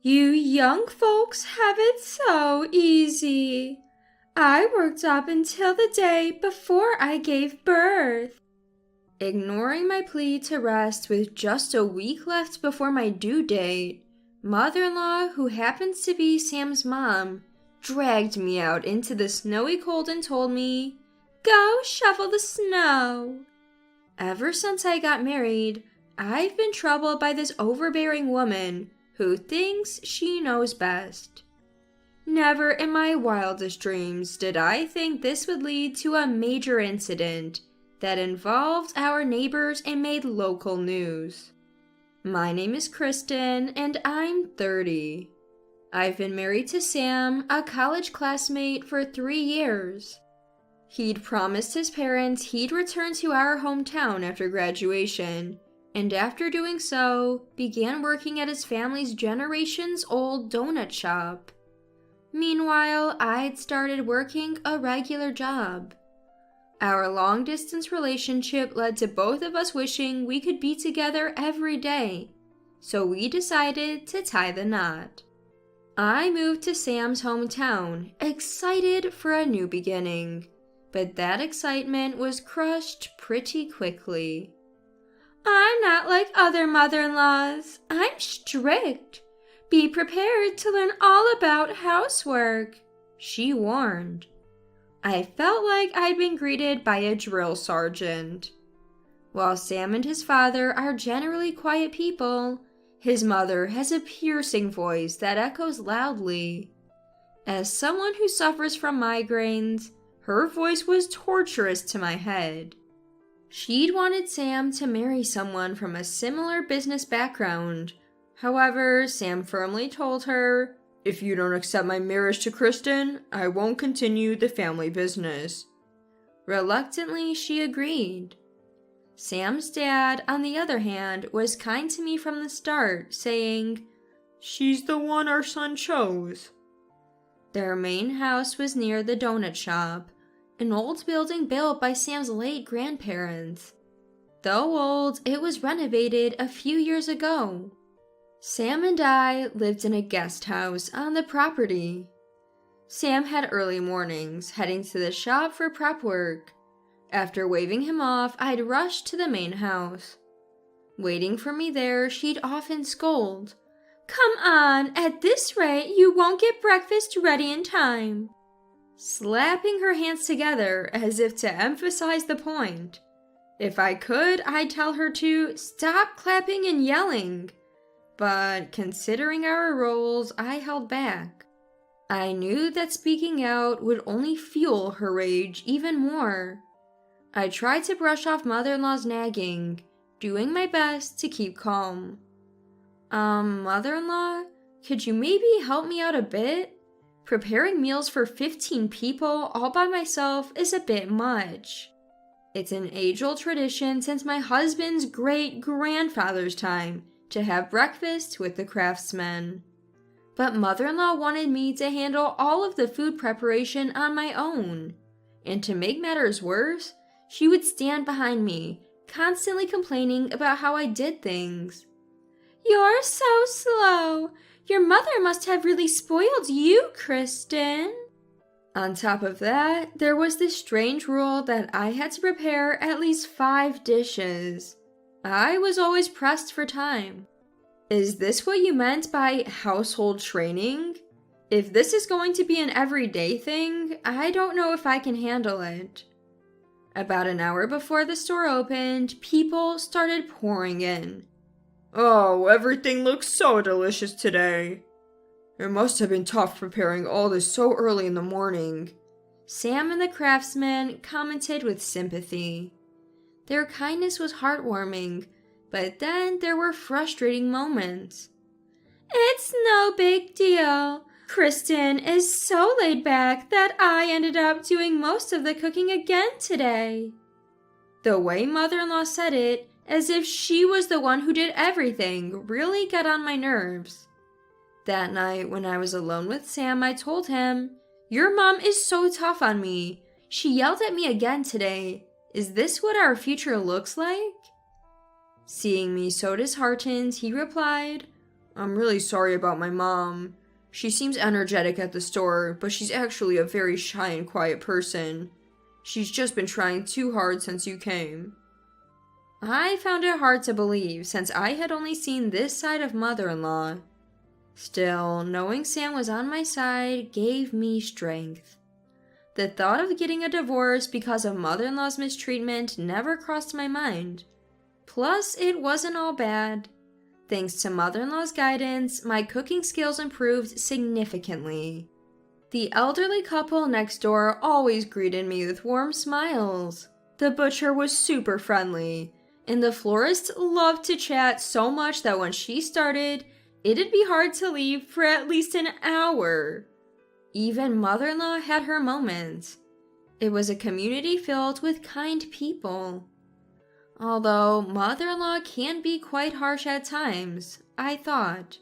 You young folks have it so easy. I worked up until the day before I gave birth. Ignoring my plea to rest with just a week left before my due date, mother-in-law, who happens to be Sam's mom, dragged me out into the snowy cold and told me, "Go shovel the snow." Ever since I got married, I've been troubled by this overbearing woman who thinks she knows best. Never in my wildest dreams did I think this would lead to a major incident that involved our neighbors and made local news. My name is Kristen, and I'm 30. I've been married to Sam, a college classmate, for 3 years. He'd promised his parents he'd return to our hometown after graduation, and after doing so, began working at his family's generations-old donut shop. Meanwhile, I'd started working a regular job. Our long-distance relationship led to both of us wishing we could be together every day, so we decided to tie the knot. I moved to Sam's hometown, excited for a new beginning, but that excitement was crushed pretty quickly. "I'm not like other mother-in-laws. I'm strict. Be prepared to learn all about housework," she warned. I felt like I'd been greeted by a drill sergeant. While Sam and his father are generally quiet people, his mother has a piercing voice that echoes loudly. As someone who suffers from migraines, her voice was torturous to my head. She'd wanted Sam to marry someone from a similar business background. However, Sam firmly told her, "If you don't accept my marriage to Kristen, I won't continue the family business." Reluctantly, she agreed. Sam's dad, on the other hand, was kind to me from the start, saying, "She's the one our son chose." Their main house was near the donut shop, an old building built by Sam's late grandparents. Though old, it was renovated a few years ago. Sam and I lived in a guest house on the property. Sam had early mornings, heading to the shop for prep work. After waving him off, I'd rush to the main house. Waiting for me there, she'd often scold, "Come on, at this rate you won't get breakfast ready in time," slapping her hands together as if to emphasize the point. If I could, I'd tell her to stop clapping and yelling. But considering our roles, I held back. I knew that speaking out would only fuel her rage even more. I tried to brush off mother-in-law's nagging, doing my best to keep calm. Mother-in-law, could you maybe help me out a bit? Preparing meals for 15 people all by myself is a bit much. It's an age-old tradition since my husband's great-grandfather's time to have breakfast with the craftsmen. But mother-in-law wanted me to handle all of the food preparation on my own. And to make matters worse, she would stand behind me, constantly complaining about how I did things. "You're so slow. Your mother must have really spoiled you, Kristen." On top of that, there was this strange rule that I had to prepare at least 5 dishes. I was always pressed for time. Is this what you meant by household training? If this is going to be an everyday thing, I don't know if I can handle it. About an hour before the store opened, people started pouring in. "Oh, everything looks so delicious today." "It must have been tough preparing all this so early in the morning," Sam and the craftsman commented with sympathy. Their kindness was heartwarming, but then there were frustrating moments. "It's no big deal. Kristen is so laid back that I ended up doing most of the cooking again today." The way mother-in-law said it, as if she was the one who did everything, really got on my nerves. That night, when I was alone with Sam, I told him, "Your mom is so tough on me. She yelled at me again today. Is this what our future looks like?" Seeing me so disheartened, he replied, I'm really sorry about my mom. She seems energetic at the store, but she's actually a very shy and quiet person. She's just been trying too hard since you came." I found it hard to believe since I had only seen this side of mother-in-law. Still, knowing Sam was on my side gave me strength. The thought of getting a divorce because of mother-in-law's mistreatment never crossed my mind. Plus, it wasn't all bad. Thanks to mother-in-law's guidance, my cooking skills improved significantly. The elderly couple next door always greeted me with warm smiles. The butcher was super friendly, and the florist loved to chat so much that when she started, it'd be hard to leave for at least an hour. Even mother-in-law had her moments. It was a community filled with kind people. Although mother-in-law can be quite harsh at times, I thought.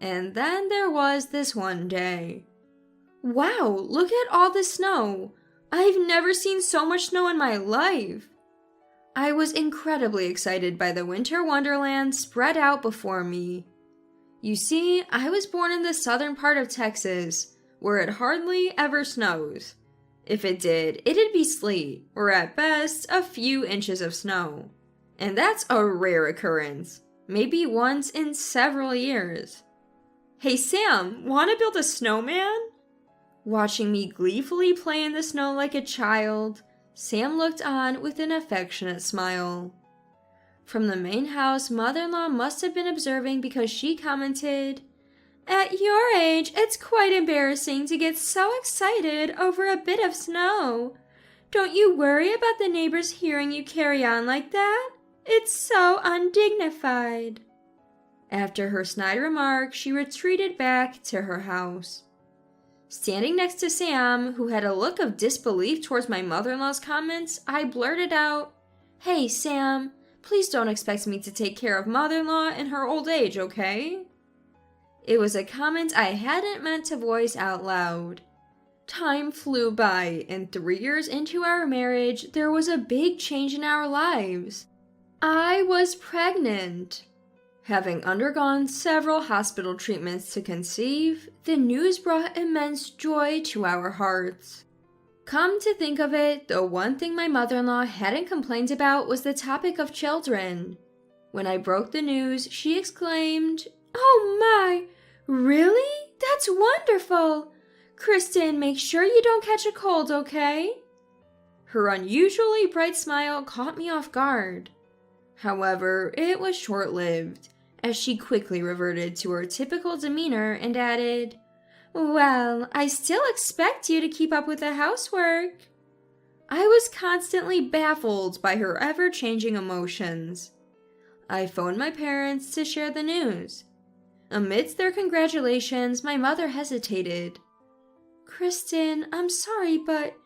And then there was this one day. Wow, look at all the snow! I've never seen so much snow in my life! I was incredibly excited by the winter wonderland spread out before me. You see, I was born in the southern part of Texas, where it hardly ever snows. If it did, it'd be sleet, or at best, a few inches of snow. And that's a rare occurrence, maybe once in several years. "Hey Sam, wanna build a snowman?" Watching me gleefully play in the snow like a child, Sam looked on with an affectionate smile. From the main house, mother-in-law must have been observing because she commented, "At your age, it's quite embarrassing to get so excited over a bit of snow. Don't you worry about the neighbors hearing you carry on like that? It's so undignified." After her snide remark, she retreated back to her house. Standing next to Sam, who had a look of disbelief towards my mother-in-law's comments, I blurted out, "Hey, Sam, please don't expect me to take care of mother-in-law in her old age, okay?" It was a comment I hadn't meant to voice out loud. Time flew by, and 3 years into our marriage, there was a big change in our lives. I was pregnant. Having undergone several hospital treatments to conceive, the news brought immense joy to our hearts. Come to think of it, the one thing my mother-in-law hadn't complained about was the topic of children. When I broke the news, she exclaimed, "Oh my, really? That's wonderful! Kristen, make sure you don't catch a cold, okay?" Her unusually bright smile caught me off guard. However, it was short-lived, as she quickly reverted to her typical demeanor and added, "Well, I still expect you to keep up with the housework." I was constantly baffled by her ever-changing emotions. I phoned my parents to share the news. Amidst their congratulations, my mother hesitated. "Kristen, I'm sorry, but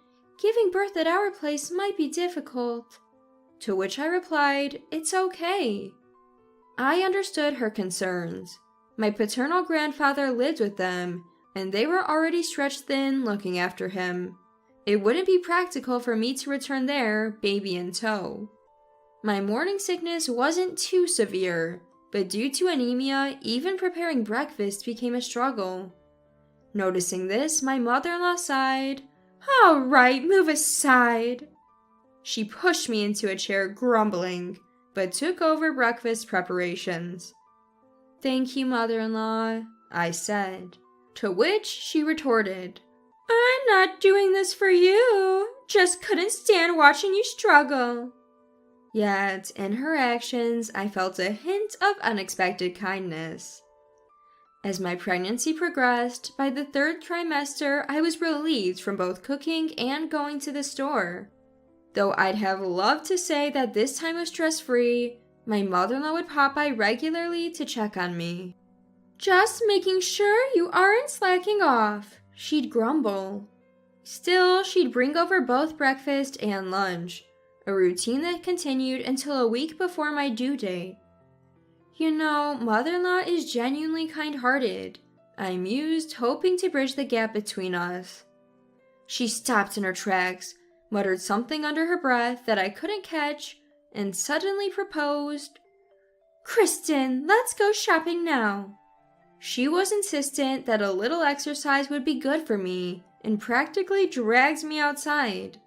giving birth at our place might be difficult." To which I replied, "It's okay." I understood her concerns. My paternal grandfather lived with them, and they were already stretched thin looking after him. It wouldn't be practical for me to return there, baby in tow. My morning sickness wasn't too severe, but due to anemia, even preparing breakfast became a struggle. Noticing this, my mother-in-law sighed, "All right, move aside." She pushed me into a chair grumbling, but took over breakfast preparations. "Thank you, mother-in-law," I said, to which she retorted, "I'm not doing this for you, just couldn't stand watching you struggle." Yet, in her actions, I felt a hint of unexpected kindness. As my pregnancy progressed, by the 3rd trimester, I was relieved from both cooking and going to the store. Though I'd have loved to say that this time was stress-free, my mother-in-law would pop by regularly to check on me. "Just making sure you aren't slacking off," she'd grumble. Still, she'd bring over both breakfast and lunch, a routine that continued until a week before my due date. "You know, mother-in-law is genuinely kind-hearted," I mused, hoping to bridge the gap between us. She stopped in her tracks, muttered something under her breath that I couldn't catch, and suddenly proposed, "Kristen, let's go shopping now." She was insistent that a little exercise would be good for me and practically dragged me outside.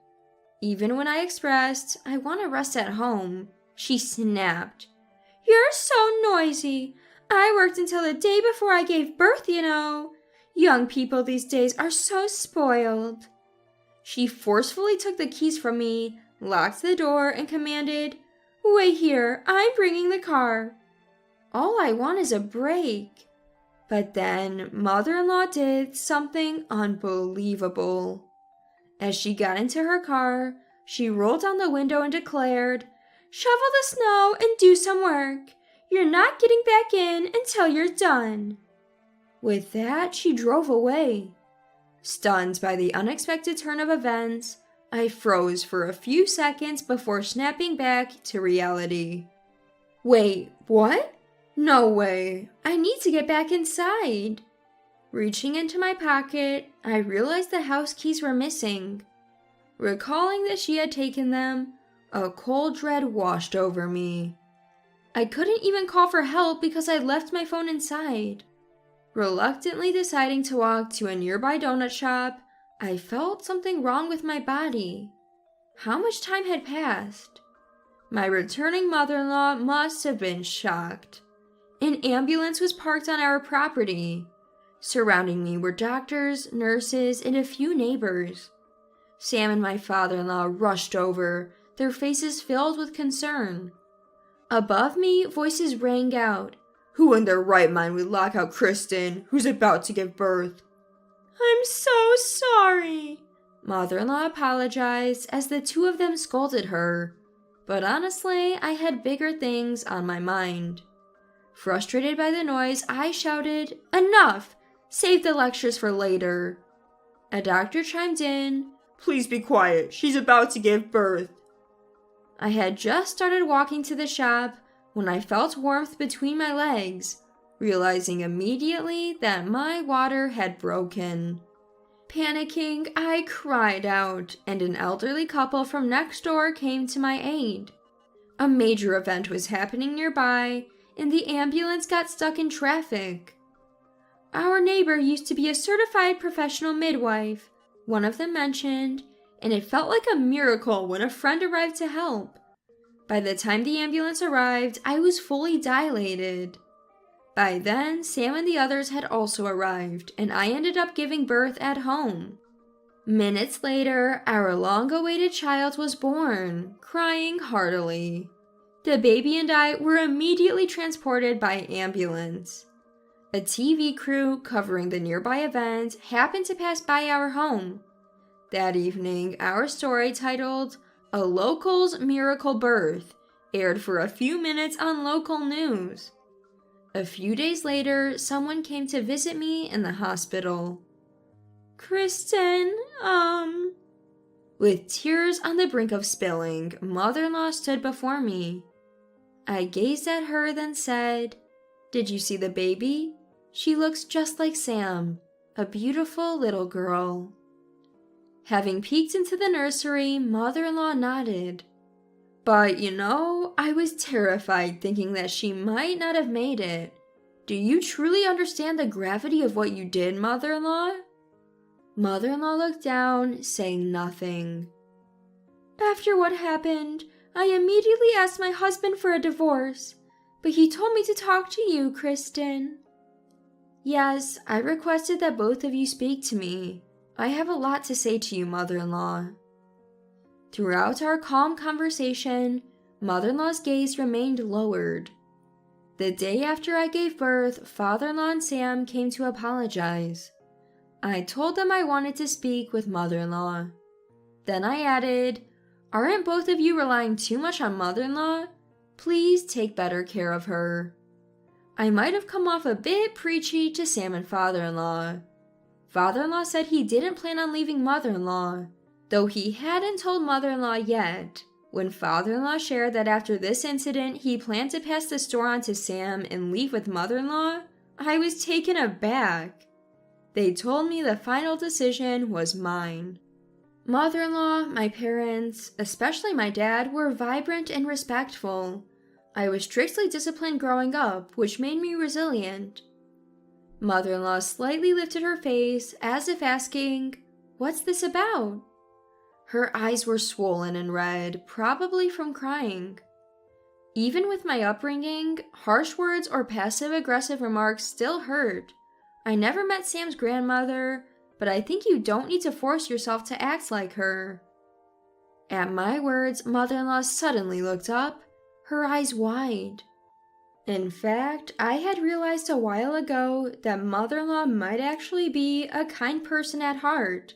Even when I expressed, I want to rest at home, she snapped. You're so noisy. I worked until the day before I gave birth, you know. Young people these days are so spoiled. She forcefully took the keys from me, locked the door, and commanded, Wait here, I'm bringing the car. All I want is a break. But then mother-in-law did something unbelievable. As she got into her car, she rolled down the window and declared, Shovel the snow and do some work. You're not getting back in until you're done. With that, she drove away. Stunned by the unexpected turn of events, I froze for a few seconds before snapping back to reality. Wait, what? No way. I need to get back inside. Reaching into my pocket, I realized the house keys were missing. Recalling that she had taken them, a cold dread washed over me. I couldn't even call for help because I'd left my phone inside. Reluctantly deciding to walk to a nearby donut shop, I felt something wrong with my body. How much time had passed? My returning mother-in-law must have been shocked. An ambulance was parked on our property. Surrounding me were doctors, nurses, and a few neighbors. Sam and my father-in-law rushed over, their faces filled with concern. Above me, voices rang out. Who in their right mind would lock out Kristen, who's about to give birth? I'm so sorry. Mother-in-law apologized as the two of them scolded her. But honestly, I had bigger things on my mind. Frustrated by the noise, I shouted, Enough! Save the lectures for later. A doctor chimed in, Please be quiet, she's about to give birth. I had just started walking to the shop when I felt warmth between my legs, realizing immediately that my water had broken. Panicking, I cried out, and an elderly couple from next door came to my aid. A major event was happening nearby, and the ambulance got stuck in traffic. Our neighbor used to be a certified professional midwife, one of them mentioned, and it felt like a miracle when a friend arrived to help. By the time the ambulance arrived, I was fully dilated. By then, Sam and the others had also arrived, and I ended up giving birth at home. Minutes later, our long-awaited child was born, crying heartily. The baby and I were immediately transported by ambulance. A TV crew covering the nearby event happened to pass by our home. That evening, our story titled, A Local's Miracle Birth, aired for a few minutes on local news. A few days later, someone came to visit me in the hospital. Kristen, With tears on the brink of spilling, mother-in-law stood before me. I gazed at her, then said, Did you see the baby? She looks just like Sam, a beautiful little girl. Having peeked into the nursery, mother-in-law nodded. But, I was terrified thinking that she might not have made it. Do you truly understand the gravity of what you did, mother-in-law? Mother-in-law looked down, saying nothing. After what happened, I immediately asked my husband for a divorce, but he told me to talk to you, Kristen. Yes, I requested that both of you speak to me. I have a lot to say to you, mother-in-law. Throughout our calm conversation, mother-in-law's gaze remained lowered. The day after I gave birth, father-in-law and Sam came to apologize. I told them I wanted to speak with mother-in-law. Then I added, Aren't both of you relying too much on mother-in-law? Please take better care of her. I might have come off a bit preachy to Sam and father-in-law. Father-in-law said he didn't plan on leaving mother-in-law, though he hadn't told mother-in-law yet. When father-in-law shared that after this incident he planned to pass the store on to Sam and leave with mother-in-law, I was taken aback. They told me the final decision was mine. Mother-in-law, my parents, especially my dad, were vibrant and respectful. I was strictly disciplined growing up, which made me resilient. Mother-in-law slightly lifted her face as if asking, "What's this about?" Her eyes were swollen and red, probably from crying. Even with my upbringing, harsh words or passive-aggressive remarks still hurt. I never met Sam's grandmother, but I think you don't need to force yourself to act like her. At my words, mother-in-law suddenly looked up, her eyes wide. In fact, I had realized a while ago that mother-in-law might actually be a kind person at heart.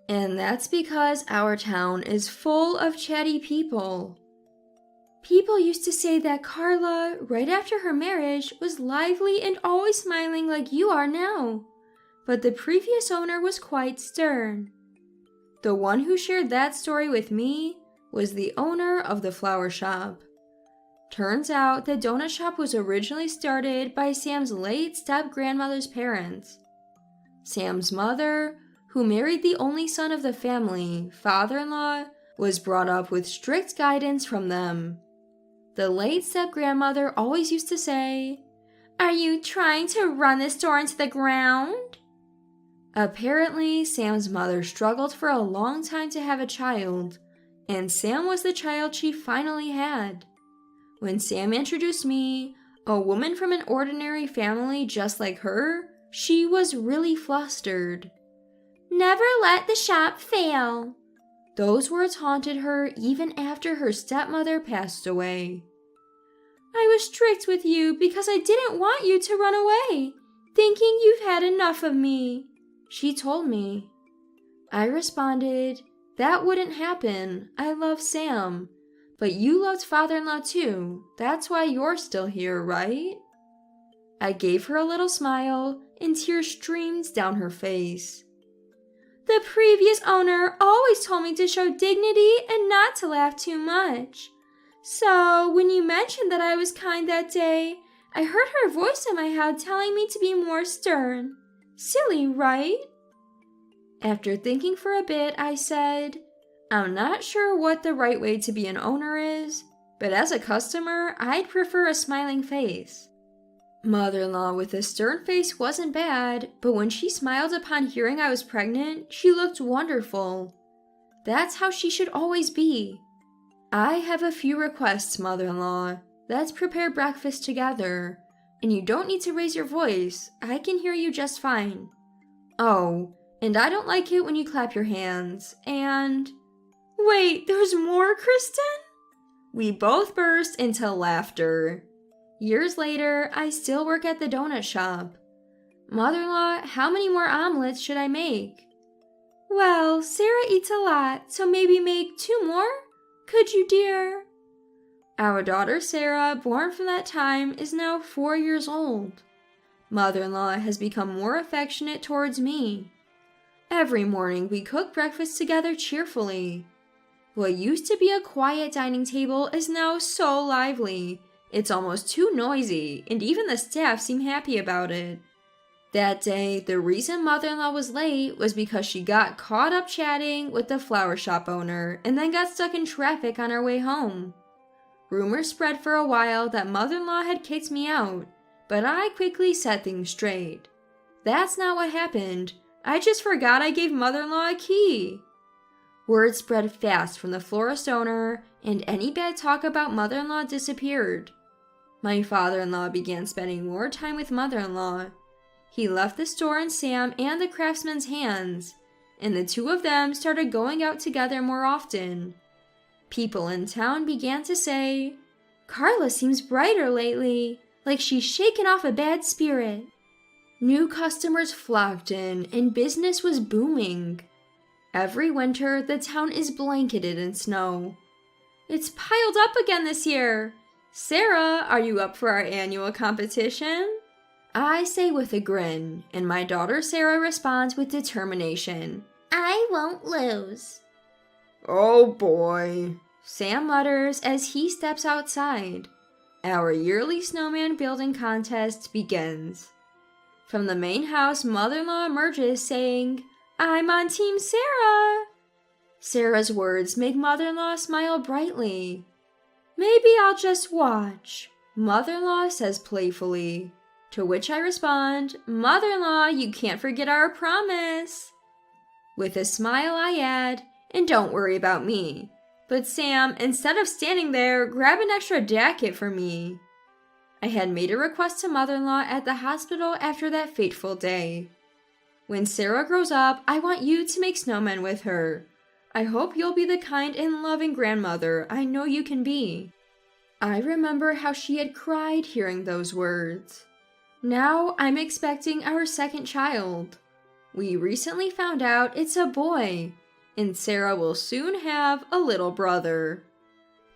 And that's because our town is full of chatty people. People used to say that Carla, right after her marriage, was lively and always smiling like you are now. But the previous owner was quite stern. The one who shared that story with me was the owner of the flower shop. Turns out the donut shop was originally started by Sam's late step-grandmother's parents. Sam's mother, who married the only son of the family, father-in-law, was brought up with strict guidance from them. The late step-grandmother always used to say, "Are you trying to run the store into the ground?" Apparently, Sam's mother struggled for a long time to have a child, and Sam was the child she finally had. When Sam introduced me, a woman from an ordinary family just like her, she was really flustered. "Never let the shop fail." Those words haunted her even after her stepmother passed away. "I was strict with you because I didn't want you to run away, thinking you've had enough of me," she told me. I responded, "That wouldn't happen. I love Sam. But you loved father-in-law too. That's why you're still here, right?" I gave her a little smile, and tears streamed down her face. "The previous owner always told me to show dignity and not to laugh too much. So, when you mentioned that I was kind that day, I heard her voice in my head telling me to be more stern. Silly, right?" After thinking for a bit, I said, "I'm not sure what the right way to be an owner is, but as a customer, I'd prefer a smiling face." Mother-in-law with a stern face wasn't bad, but when she smiled upon hearing I was pregnant, she looked wonderful. That's how she should always be. "I have a few requests, mother-in-law. Let's prepare breakfast together. And you don't need to raise your voice. I can hear you just fine. Oh, and I don't like it when you clap your hands. And..." "Wait, there's more, Kristen?" We both burst into laughter. Years later, I still work at the donut shop. "Mother-in-law, how many more omelets should I make?" "Well, Sarah eats a lot, so maybe make 2 more? Could you, dear?" Our daughter Sarah, born from that time, is now 4 years old. Mother-in-law has become more affectionate towards me. Every morning we cook breakfast together cheerfully. What used to be a quiet dining table is now so lively. It's almost too noisy, and even the staff seem happy about it. That day, the reason mother-in-law was late was because she got caught up chatting with the flower shop owner and then got stuck in traffic on her way home. Rumors spread for a while that mother-in-law had kicked me out, but I quickly set things straight. That's not what happened. I just forgot I gave mother-in-law a key. Word spread fast from the florist owner, and any bad talk about mother-in-law disappeared. My father-in-law began spending more time with mother-in-law. He left the store in Sam and the craftsman's hands, and the two of them started going out together more often. People in town began to say, "Carla seems brighter lately, like she's shaken off a bad spirit." New customers flocked in, and business was booming. Every winter, the town is blanketed in snow. "It's piled up again this year. Sarah, are you up for our annual competition?" I say with a grin, and my daughter Sarah responds with determination. "I won't lose." "Oh boy," Sam mutters as he steps outside. Our yearly snowman building contest begins. From the main house, mother-in-law emerges saying, "I'm on Team Sarah." Sarah's words make mother-in-law smile brightly. "Maybe I'll just watch," mother-in-law says playfully. To which I respond, "Mother-in-law, you can't forget our promise." With a smile I add, "And don't worry about me. But Sam, instead of standing there, grab an extra jacket for me." I had made a request to mother-in-law at the hospital after that fateful day. When Sarah grows up, I want you to make snowmen with her. I hope you'll be the kind and loving grandmother I know you can be. I remember how she had cried hearing those words. Now I'm expecting our second child. We recently found out it's a boy, and Sarah will soon have a little brother.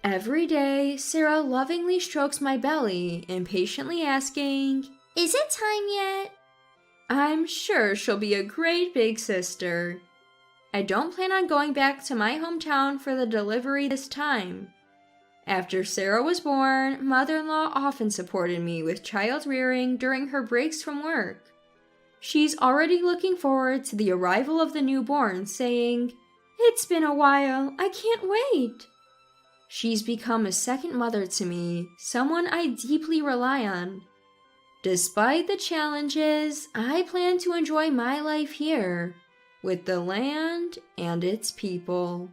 Every day, Sarah lovingly strokes my belly, impatiently asking, "Is it time yet?" I'm sure she'll be a great big sister. I don't plan on going back to my hometown for the delivery this time. After Sarah was born, mother-in-law often supported me with child rearing during her breaks from work. She's already looking forward to the arrival of the newborn, saying, "It's been a while, I can't wait." She's become a second mother to me, someone I deeply rely on. Despite the challenges, I plan to enjoy my life here, with the land and its people.